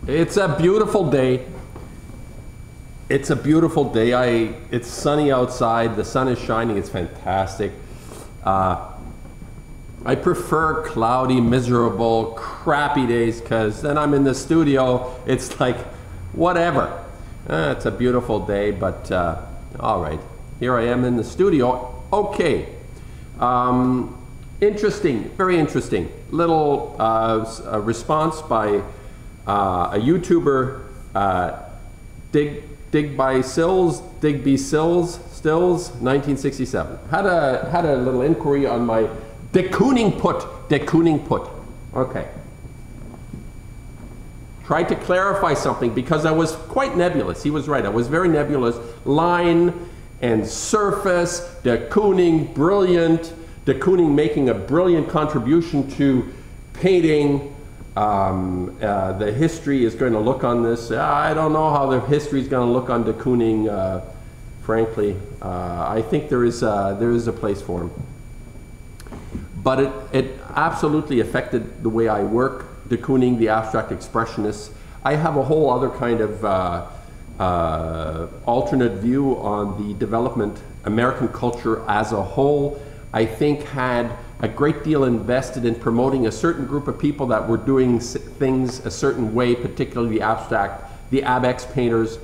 It's a beautiful day. It's a beautiful day. It's sunny outside. The sun is shining. It's fantastic. I prefer cloudy, miserable, crappy days because then I'm in the studio. It's like, whatever. It's a beautiful day, but all right. Here I am in the studio. Okay. Interesting, very interesting. Little response by a YouTuber, Digby Stills, 1967. Had a little inquiry on my Kooning Put. Okay. Tried to clarify something because I was quite nebulous. He was right. I was very nebulous. Line and surface, de Kooning, brilliant. De Kooning making a brilliant contribution to painting. The history is going to look on this. I don't know how the history is going to look on de Kooning. Frankly, I think there is a place for him. But it absolutely affected the way I work. De Kooning, the abstract expressionists. I have a whole other kind of alternate view on the development, American culture as a whole. I think had a great deal invested in promoting a certain group of people that were doing things a certain way, particularly the abstract, the ABEX painters,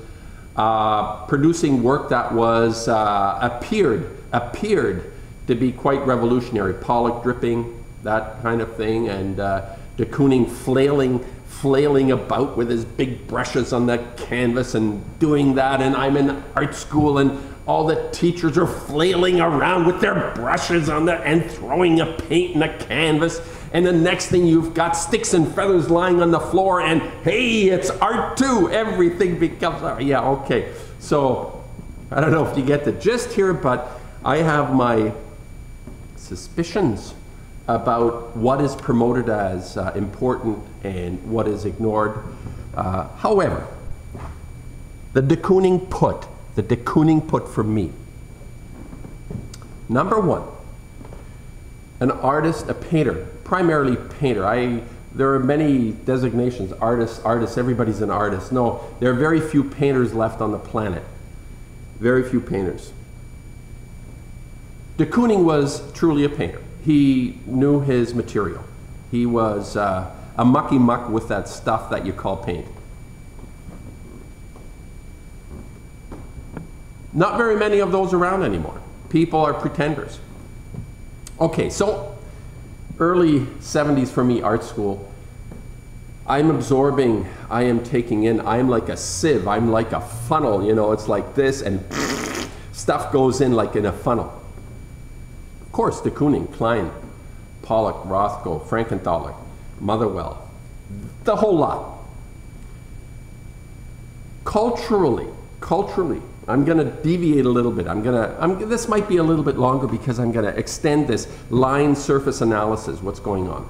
producing work that was appeared to be quite revolutionary. Pollock dripping, that kind of thing, and de Kooning flailing about with his big brushes on the canvas and doing that. And I'm in art school and all the teachers are flailing around with their brushes on and throwing a paint in a canvas. And the next thing you've got sticks and feathers lying on the floor and hey, it's art too. Everything becomes art. Yeah, okay. So I don't know if you get the gist here, but I have my suspicions about what is promoted as important and what is ignored. However, the Kooning Put for me. Number one, an artist, a painter, primarily painter. There are many designations, artists, everybody's an artist. No, there are very few painters left on the planet. Very few painters. De Kooning was truly a painter. He knew his material. He was a mucky muck with that stuff that you call paint. Not very many of those around anymore. People are pretenders. Okay, so early 70s for me, art school. I'm absorbing, I am taking in, I'm like a sieve, I'm like a funnel, you know, it's like this and stuff goes in like in a funnel. Of course, de Kooning, Klein, Pollock, Rothko, Frankenthaler, Motherwell, the whole lot. Culturally, I'm going to deviate a little bit. This might be a little bit longer because I'm going to extend this line surface analysis, what's going on.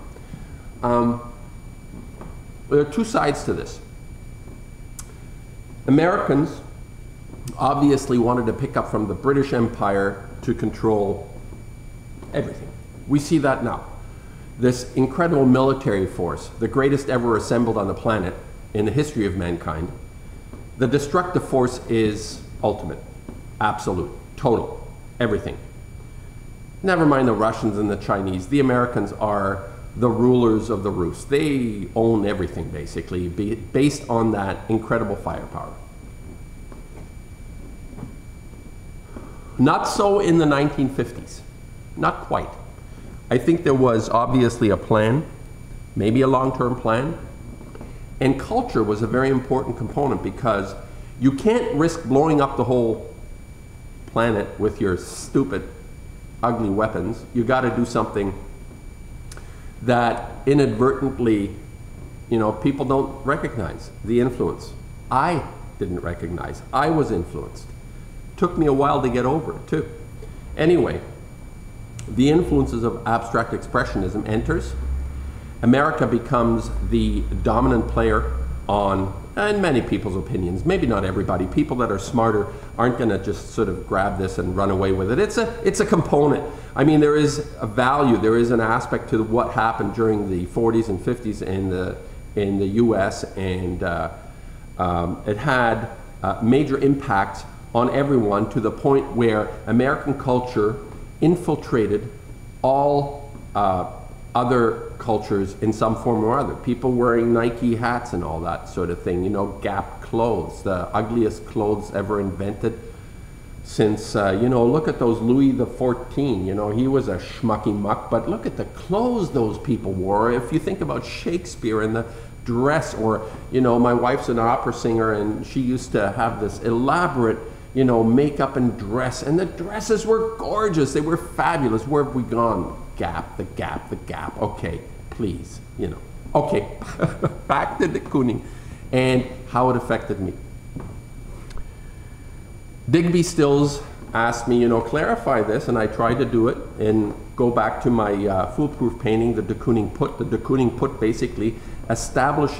There are two sides to this. Americans obviously wanted to pick up from the British Empire to control everything. We see that now. This incredible military force, the greatest ever assembled on the planet in the history of mankind. The destructive force is ultimate, absolute, total, everything. Never mind the Russians and the Chinese. The Americans are the rulers of the roost. They own everything, basically, based on that incredible firepower. Not so in the 1950s. Not quite. I think there was obviously a plan, maybe a long-term plan, and culture was a very important component because you can't risk blowing up the whole planet with your stupid, ugly weapons. You got to do something that inadvertently, you know, people don't recognize the influence. I didn't recognize. I was influenced. Took me a while to get over it too. Anyway, the influences of abstract expressionism enters. America becomes the dominant player on, in many people's opinions, maybe not everybody, people that are smarter aren't going to just sort of grab this and run away with it. It's a component. I mean, there is a value, there is an aspect to what happened during the 40s and 50s in the US, and it had major impact on everyone to the point where American culture infiltrated all other cultures in some form or other. People wearing Nike hats and all that sort of thing, you know, Gap clothes, the ugliest clothes ever invented since, you know, look at those Louis XIV, you know, he was a schmucky muck, but look at the clothes those people wore. If you think about Shakespeare and the dress, or, you know, my wife's an opera singer and she used to have this elaborate, you know, makeup and dress, and the dresses were gorgeous, they were fabulous. Where have we gone? Gap, the Gap, the Gap. Okay, please, you know. Okay, back to the Kooning and how it affected me. Digby Stills asked me, you know, clarify this, and I tried to do it and go back to my foolproof painting, the Kooning Put. The Kooning Put basically established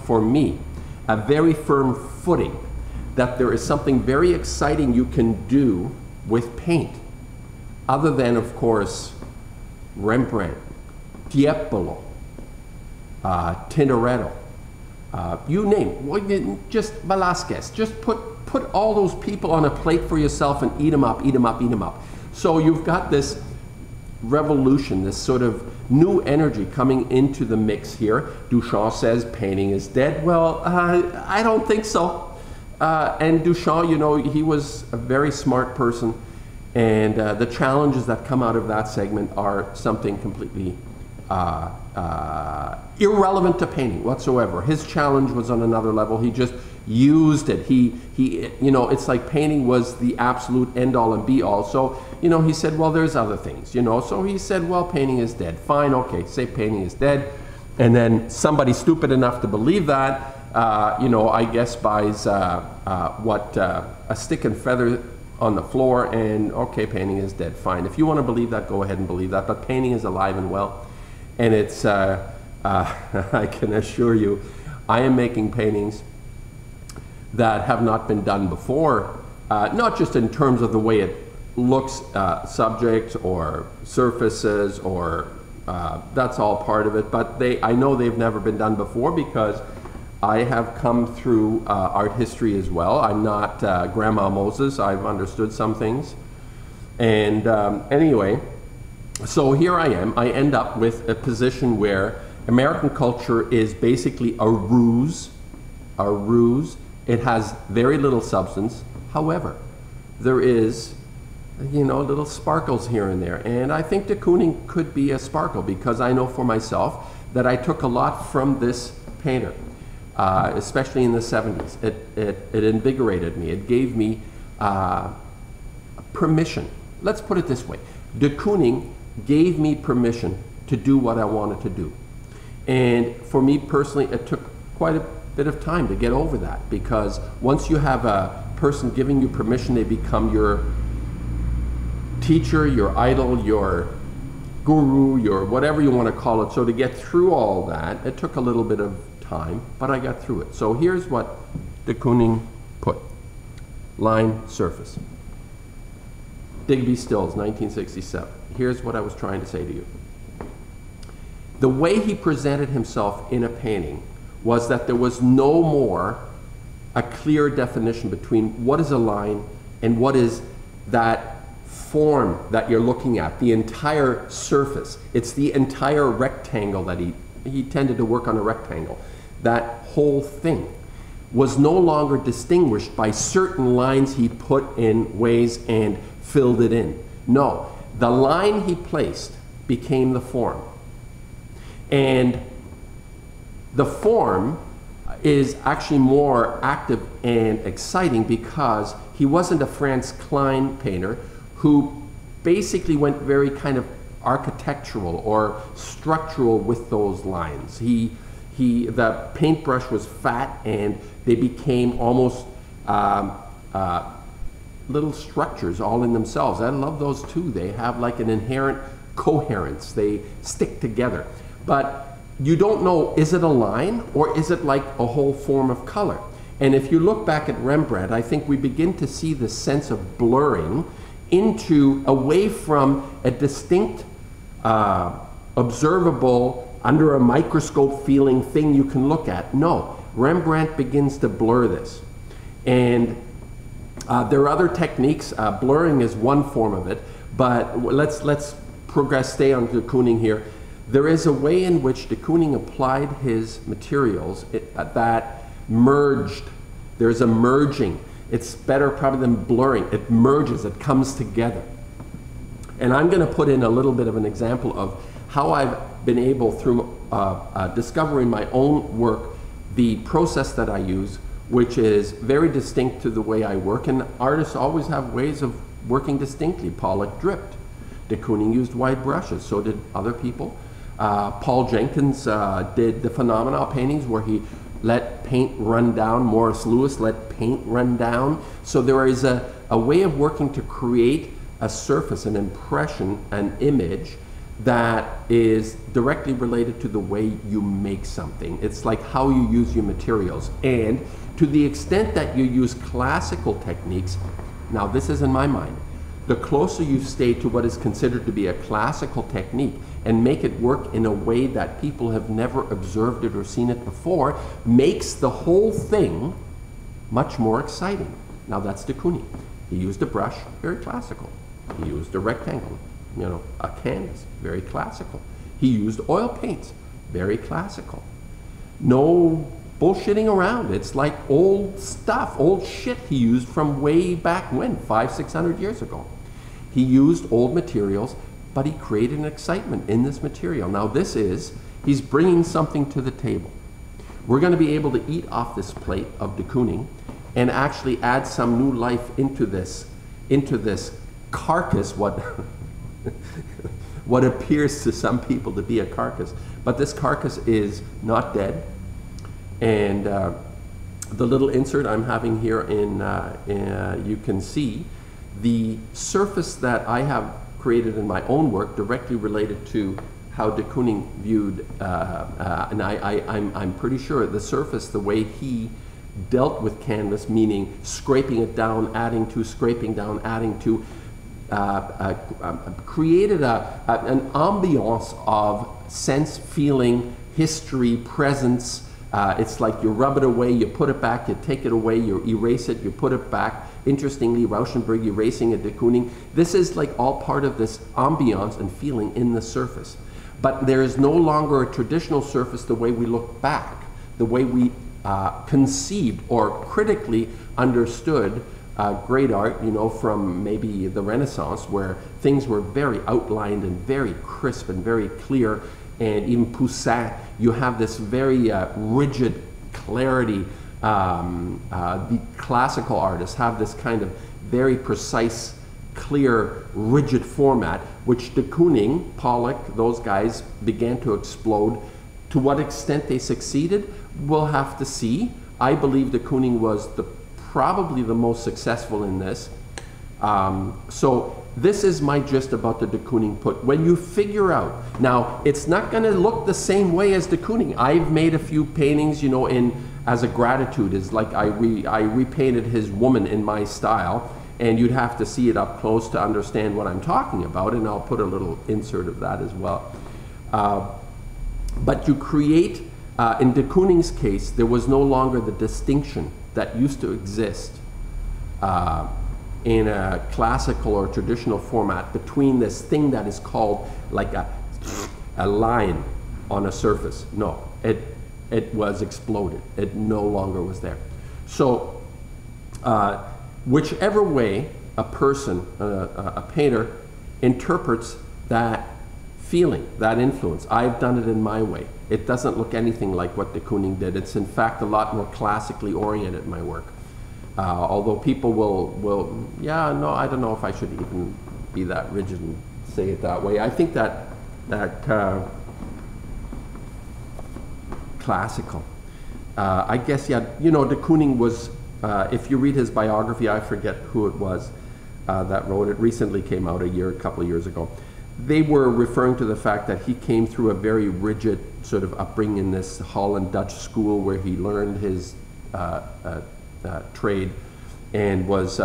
for me a very firm footing that there is something very exciting you can do with paint, other than, of course, Rembrandt, Tiepolo, Tintoretto, you name it, just Velasquez. Just put all those people on a plate for yourself and eat them up, eat them up, eat them up. So you've got this revolution, this sort of new energy coming into the mix here. Duchamp says painting is dead. Well, I don't think so. And Duchamp, you know, he was a very smart person, and the challenges that come out of that segment are something completely irrelevant to painting whatsoever. His challenge was on another level. He just used it. He you know, it's like painting was the absolute end all and be all. So, you know, he said, well, there's other things, you know. So he said, well, painting is dead. Fine, okay, say painting is dead. And then somebody stupid enough to believe that, you know, I guess buys a stick and feather on the floor, and okay, painting is dead. Fine. If you want to believe that, go ahead and believe that. But painting is alive and well. And it's, I can assure you, I am making paintings that have not been done before, not just in terms of the way it looks, subject or surfaces, or that's all part of it, but I know they've never been done before because I have come through art history as well. I'm not Grandma Moses. I've understood some things. And anyway, so here I am. I end up with a position where American culture is basically a ruse, a ruse. It has very little substance. However, there is, you know, little sparkles here and there. And I think the Kooning could be a sparkle, because I know for myself that I took a lot from this painter, especially in the 70s. It invigorated me. It gave me permission. Let's put it this way. De Kooning gave me permission to do what I wanted to do. And for me personally, it took quite a bit of time to get over that, because once you have a person giving you permission, they become your teacher, your idol, your guru, your whatever you want to call it. So to get through all that, it took a little bit of time, but I got through it. So here's what the Kooning Put. Line, surface. Digby Stills, 1967. Here's what I was trying to say to you. The way he presented himself in a painting was that there was no more a clear definition between what is a line and what is that form that you're looking at, the entire surface. It's the entire rectangle that he tended to work on a rectangle. That whole thing was no longer distinguished by certain lines he put in ways and filled it in. No, the line he placed became the form. And the form is actually more active and exciting because he wasn't a Franz Klein painter who basically went very kind of architectural or structural with those lines. The paintbrush was fat and they became almost little structures all in themselves. I love those too. They have like an inherent coherence. They stick together. But you don't know, is it a line or is it like a whole form of color? And if you look back at Rembrandt, I think we begin to see the sense of blurring away from a distinct, observable under a microscope feeling thing you can look at. No, Rembrandt begins to blur this. And there are other techniques. Blurring is one form of it, but let's progress, stay on de Kooning here. There is a way in which de Kooning applied his materials that merged. There's a merging. It's better probably than blurring. It merges, it comes together. And I'm going to put in a little bit of an example of how I've been able, through discovering my own work, the process that I use, which is very distinct to the way I work. And artists always have ways of working distinctly. Pollock dripped. De Kooning used wide brushes, so did other people. Paul Jenkins did the phenomenal paintings where he let paint run down. Morris Louis let paint run down. So there is a way of working to create a surface, an impression, an image that is directly related to the way you make something. It's like how you use your materials. And to the extent that you use classical techniques, now this is in my mind, the closer you stay to what is considered to be a classical technique and make it work in a way that people have never observed it or seen it before, makes the whole thing much more exciting. Now that's de Kooning. He used a brush, very classical. He used a rectangle, a canvas, very classical. He used oil paints, very classical. No bullshitting around. It's like old stuff, old shit he used from way back when, 500–600 years ago. He used old materials, but he created an excitement in this material. Now he's bringing something to the table. We're going to be able to eat off this plate of de Kooning and actually add some new life into this carcass, what appears to some people to be a carcass. But this carcass is not dead. And the little insert I'm having here you can see the surface that I have created in my own work directly related to how de Kooning viewed, and I'm pretty sure the surface, the way he dealt with canvas, meaning scraping it down, adding to, scraping down, adding to, created an ambiance of sense, feeling, history, presence. It's like you rub it away, you put it back, you take it away, you erase it, you put it back. Interestingly, Rauschenberg erasing a de Kooning. This is like all part of this ambiance and feeling in the surface. But there is no longer a traditional surface the way we look back, the way we conceived or critically understood great art, from maybe the Renaissance, where things were very outlined and very crisp and very clear. And even Poussin, you have this very rigid clarity. The classical artists have this kind of very precise, clear, rigid format, which de Kooning, Pollock, those guys began to explode. To what extent they succeeded, we'll have to see. I believe de Kooning was probably the most successful in this. So this is my gist about the Kooning Put. When you figure out, now it's not going to look the same way as de Kooning. I've made a few paintings, as a gratitude. Is like I repainted his woman in my style, and you'd have to see it up close to understand what I'm talking about, and I'll put a little insert of that as well. But you create, in de Kooning's case, there was no longer the distinction that used to exist in a classical or traditional format between this thing that is called like a line on a surface. No, it was exploded. It no longer was there. So whichever way a person, a painter, interprets that feeling, that influence, I've done it in my way. It doesn't look anything like what de Kooning did. It's in fact a lot more classically oriented, my work. Although people will, yeah, no, I don't know if I should even be that rigid and say it that way. I think that classical. I guess, yeah, de Kooning was, if you read his biography, I forget who it was that wrote it, recently came out a couple of years ago. They were referring to the fact that he came through a very rigid sort of upbringing in this Holland Dutch school where he learned his trade, and was,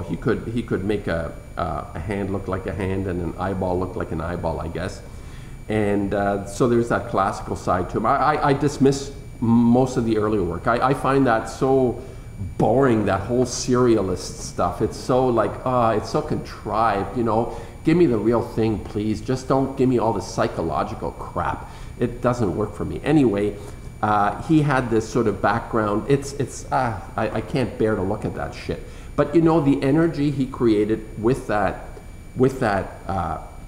he could make a hand look like a hand and an eyeball look like an eyeball, I guess. And so there's that classical side to him. I dismiss most of the earlier work. I find that so boring, that whole serialist stuff. It's so like, it's so contrived, you know. Give me the real thing, please. Just don't give me all this psychological crap. It doesn't work for me. Anyway, he had this sort of background. I can't bear to look at that shit. But you know, the energy he created with that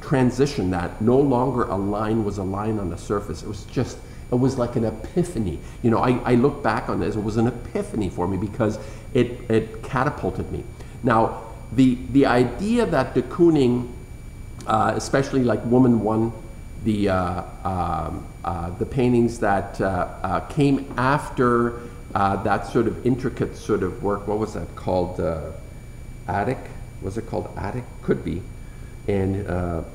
transition, that no longer a line was a line on the surface. It was like an epiphany. You know, I look back on this, it was an epiphany for me because it catapulted me. Now, the idea that de Kooning, especially like Woman 1, the paintings that came after that sort of intricate sort of work, what was that called? Attic? Was it called Attic? Could be. And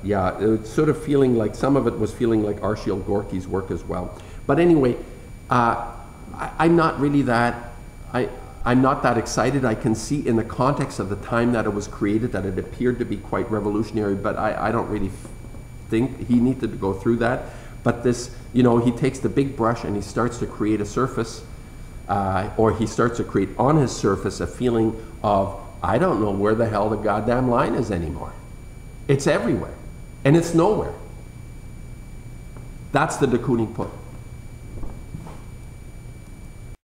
yeah, it was sort of feeling like, some of it was feeling like Arshile Gorky's work as well. But anyway, I'm not really that, I'm not that excited. I can see in the context of the time that it was created that it appeared to be quite revolutionary, but I don't really think he needed to go through that. But this, you know, he takes the big brush and he starts to create a surface, or he starts to create on his surface a feeling of, I don't know where the hell the goddamn line is anymore. It's everywhere, and it's nowhere. That's the de Kooning Put.